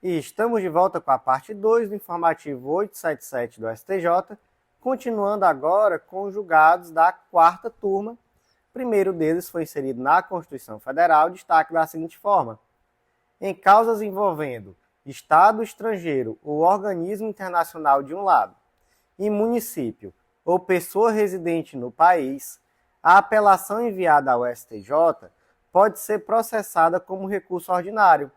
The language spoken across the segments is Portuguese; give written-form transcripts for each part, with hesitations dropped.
E estamos de volta com a parte 2 do informativo 877 do STJ, continuando agora com os julgados da quarta turma. O primeiro deles foi inserido na Constituição Federal, destaque da seguinte forma: em causas envolvendo Estado estrangeiro ou organismo internacional de um lado, e município ou pessoa residente no país, a apelação enviada ao STJ pode ser processada como recurso ordinário,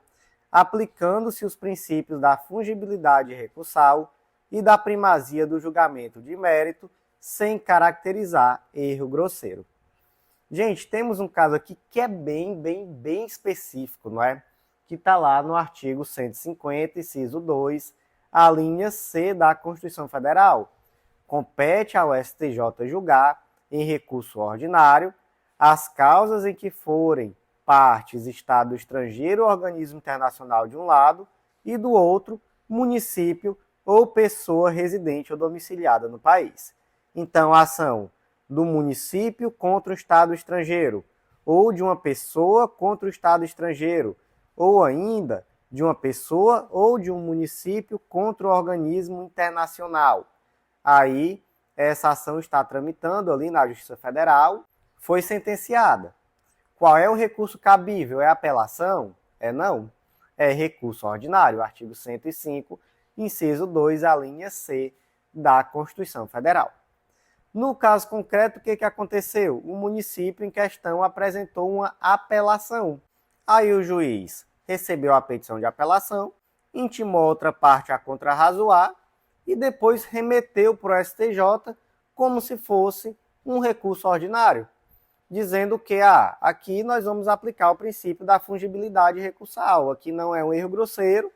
aplicando-se os princípios da fungibilidade recursal e da primazia do julgamento de mérito, sem caracterizar erro grosseiro. Gente, temos um caso aqui que é bem específico, não é? Que está lá no artigo 150, inciso 2, a linha C da Constituição Federal. Compete ao STJ julgar, em recurso ordinário, as causas em que forem partes Estado estrangeiro ou organismo internacional de um lado e do outro, município ou pessoa residente ou domiciliada no país. Então, a ação do município contra o Estado estrangeiro, ou de uma pessoa contra o Estado estrangeiro, ou ainda de uma pessoa ou de um município contra o organismo internacional. Aí, essa ação está tramitando ali na Justiça Federal, foi sentenciada. Qual é o recurso cabível? É apelação? É não? É recurso ordinário, artigo 105, inciso 2, a linha C da Constituição Federal. No caso concreto, o que aconteceu? O município em questão apresentou uma apelação. Aí o juiz recebeu a petição de apelação, intimou a outra parte a contrarrazoar e depois remeteu para o STJ como se fosse um recurso ordinário, dizendo que aqui nós vamos aplicar o princípio da fungibilidade recursal, aqui não é um erro grosseiro,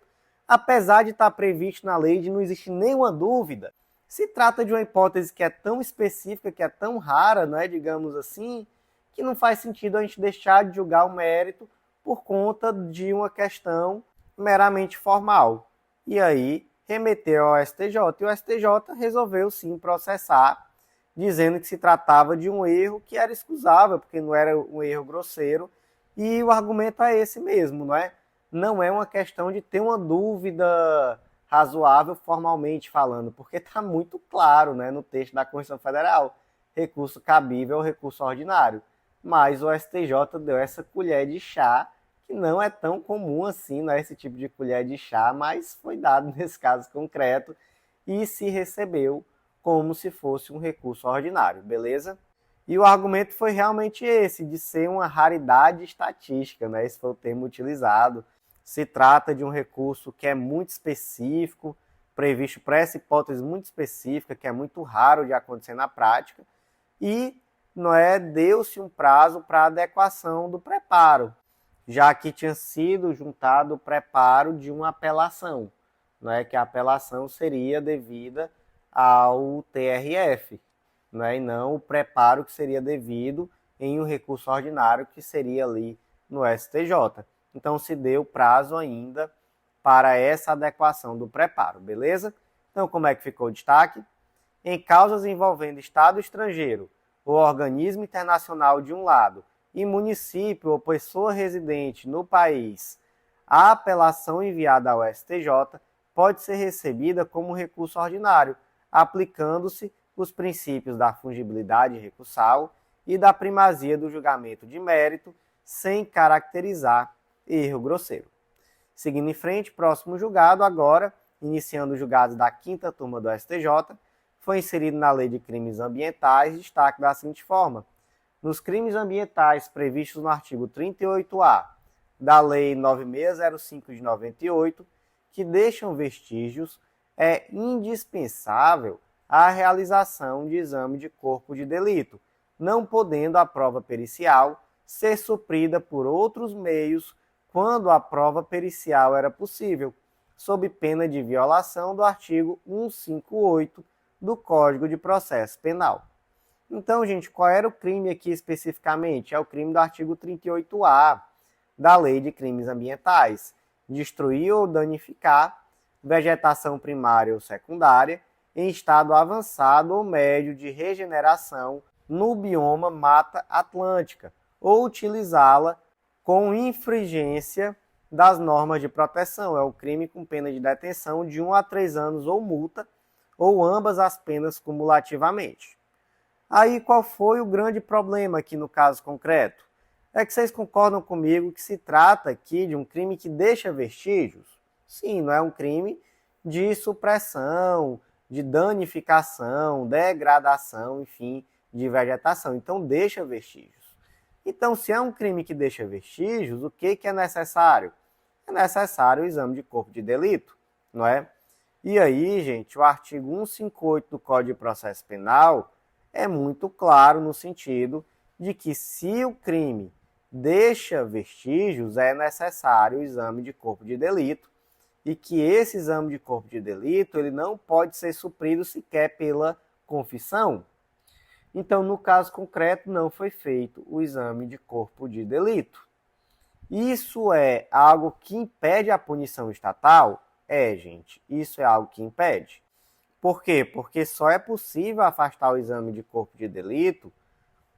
apesar de estar previsto na lei, de não existir nenhuma dúvida. Se trata de uma hipótese que é tão específica, que é tão rara, não é, digamos assim, que não faz sentido a gente deixar de julgar o mérito por conta de uma questão meramente formal. E aí, remeteu ao STJ, e o STJ resolveu sim processar, dizendo que se tratava de um erro que era excusável, porque não era um erro grosseiro, e o argumento é esse mesmo, não é? Não é uma questão de ter uma dúvida razoável formalmente falando, porque está muito claro, né, no texto da Constituição Federal, recurso cabível ou recurso ordinário. Mas o STJ deu essa colher de chá, que não é tão comum assim, não é esse tipo de colher de chá, mas foi dado nesse caso concreto e se recebeu como se fosse um recurso ordinário, beleza? E o argumento foi realmente esse, de ser uma raridade estatística, né? Esse foi o termo utilizado. Se trata de um recurso que é muito específico, previsto para essa hipótese muito específica, que é muito raro de acontecer na prática, e deu-se um prazo para adequação do preparo, já que tinha sido juntado o preparo de uma apelação, que a apelação seria devida ao TRF, e não o preparo que seria devido em um recurso ordinário que seria ali no STJ. Então, se deu prazo ainda para essa adequação do preparo, beleza? Então, como é que ficou o destaque? Em causas envolvendo Estado estrangeiro ou organismo internacional de um lado e município ou pessoa residente no país, a apelação enviada ao STJ pode ser recebida como recurso ordinário, aplicando-se os princípios da fungibilidade recursal e da primazia do julgamento de mérito, sem caracterizar erro grosseiro. Seguindo em frente, próximo julgado agora, iniciando os julgados da quinta turma do STJ, foi inserido na Lei de Crimes Ambientais, destaque da seguinte forma: nos crimes ambientais previstos no artigo 38A da Lei 9605 de 98, que deixam vestígios, é indispensável a realização de exame de corpo de delito, não podendo a prova pericial ser suprida por outros meios quando a prova pericial era possível, sob pena de violação do artigo 158 do Código de Processo Penal. Então, gente, qual era o crime aqui especificamente? É o crime do artigo 38A da Lei de Crimes Ambientais: destruir ou danificar vegetação primária ou secundária em estado avançado ou médio de regeneração no bioma Mata Atlântica, ou utilizá-la com infringência das normas de proteção. É um crime com pena de detenção de 1 a 3 anos ou multa, ou ambas as penas cumulativamente. Aí qual foi o grande problema aqui no caso concreto? É que vocês concordam comigo que se trata aqui de um crime que deixa vestígios? Sim, não é um crime de supressão, de danificação, degradação, enfim, de vegetação. Então deixa vestígios. Então, se é um crime que deixa vestígios, o que é necessário? É necessário o exame de corpo de delito, não é? E aí, gente, o artigo 158 do Código de Processo Penal é muito claro no sentido de que se o crime deixa vestígios, é necessário o exame de corpo de delito e que esse exame de corpo de delito ele não pode ser suprido sequer pela confissão. Então, no caso concreto, não foi feito o exame de corpo de delito. Isso é algo que impede a punição estatal? É, gente, isso é algo que impede. Por quê? Porque só é possível afastar o exame de corpo de delito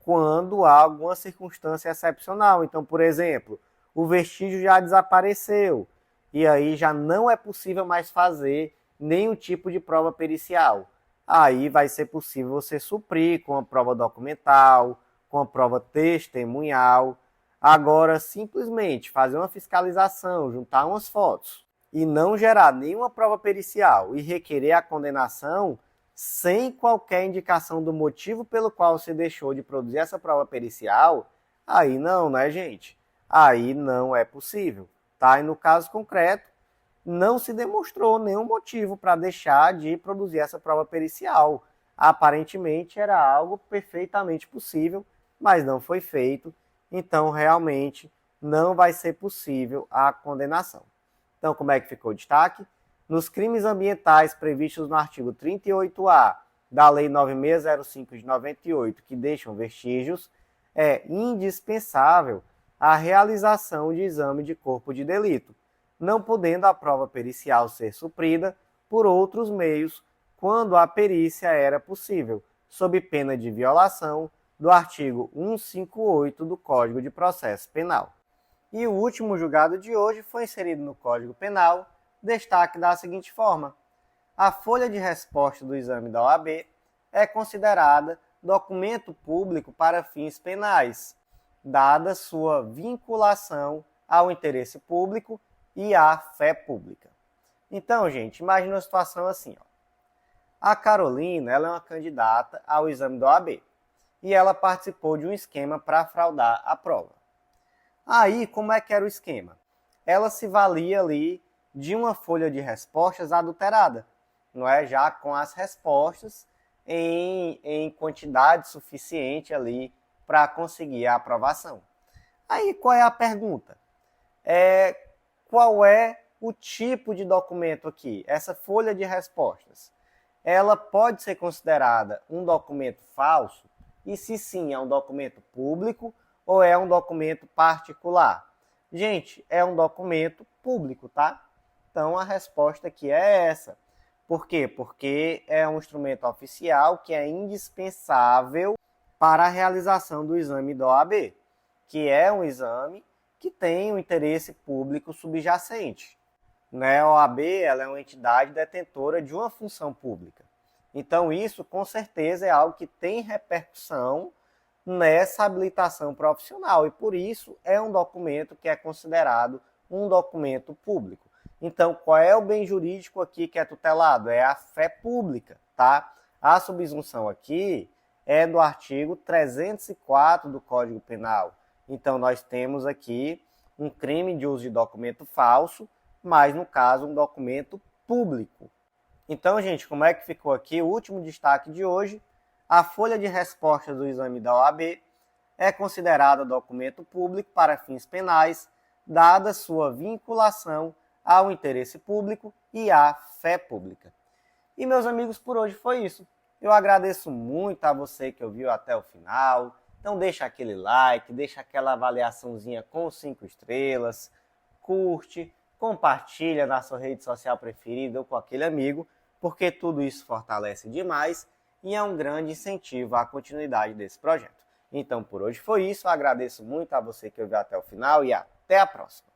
quando há alguma circunstância excepcional. Então, por exemplo, o vestígio já desapareceu e aí já não é possível mais fazer nenhum tipo de prova pericial. Aí vai ser possível você suprir com a prova documental, com a prova testemunhal. Agora, simplesmente fazer uma fiscalização, juntar umas fotos e não gerar nenhuma prova pericial e requerer a condenação sem qualquer indicação do motivo pelo qual você deixou de produzir essa prova pericial, aí não, né, gente? Aí não é possível, tá? E no caso concreto, não se demonstrou nenhum motivo para deixar de produzir essa prova pericial. Aparentemente era algo perfeitamente possível, mas não foi feito, então realmente não vai ser possível a condenação. Então, como é que ficou o destaque? Nos crimes ambientais previstos no artigo 38A da Lei 9605 de 98, que deixam vestígios, é indispensável a realização de exame de corpo de delito, não podendo a prova pericial ser suprida por outros meios quando a perícia era possível, sob pena de violação do artigo 158 do Código de Processo Penal. E o último julgado de hoje foi inserido no Código Penal, destaque da seguinte forma: a folha de resposta do exame da OAB é considerada documento público para fins penais, dada sua vinculação ao interesse público e à fé pública. Então, gente, imagine uma situação assim, ó. A Carolina, ela é uma candidata ao exame da OAB e ela participou de um esquema para fraudar a prova. Aí, como é que era o esquema? Ela se valia ali de uma folha de respostas adulterada, não é? Já com as respostas em quantidade suficiente ali para conseguir a aprovação. Aí, qual é a pergunta? Qual é o tipo de documento aqui? Essa folha de respostas, ela pode ser considerada um documento falso? E se sim, é um documento público ou é um documento particular? Gente, é um documento público, tá? Então a resposta aqui é essa. Por quê? Porque é um instrumento oficial que é indispensável para a realização do exame da OAB, que é um exame que tem um interesse público subjacente. Né? A OAB ela é uma entidade detentora de uma função pública. Então isso com certeza é algo que tem repercussão nessa habilitação profissional e por isso é um documento que é considerado um documento público. Então, qual é o bem jurídico aqui que é tutelado? É a fé pública, tá? A subsunção aqui é do artigo 304 do Código Penal. Então, nós temos aqui um crime de uso de documento falso, mas, no caso, um documento público. Então, gente, como é que ficou aqui? O último destaque de hoje: a folha de resposta do exame da OAB é considerada documento público para fins penais, dada sua vinculação ao interesse público e à fé pública. E, meus amigos, por hoje foi isso. Eu agradeço muito a você que ouviu até o final. Então deixa aquele like, deixa aquela avaliaçãozinha com 5 estrelas, curte, compartilha na sua rede social preferida ou com aquele amigo, porque tudo isso fortalece demais e é um grande incentivo à continuidade desse projeto. Então, por hoje foi isso. Eu agradeço muito a você que ouviu até o final e até a próxima.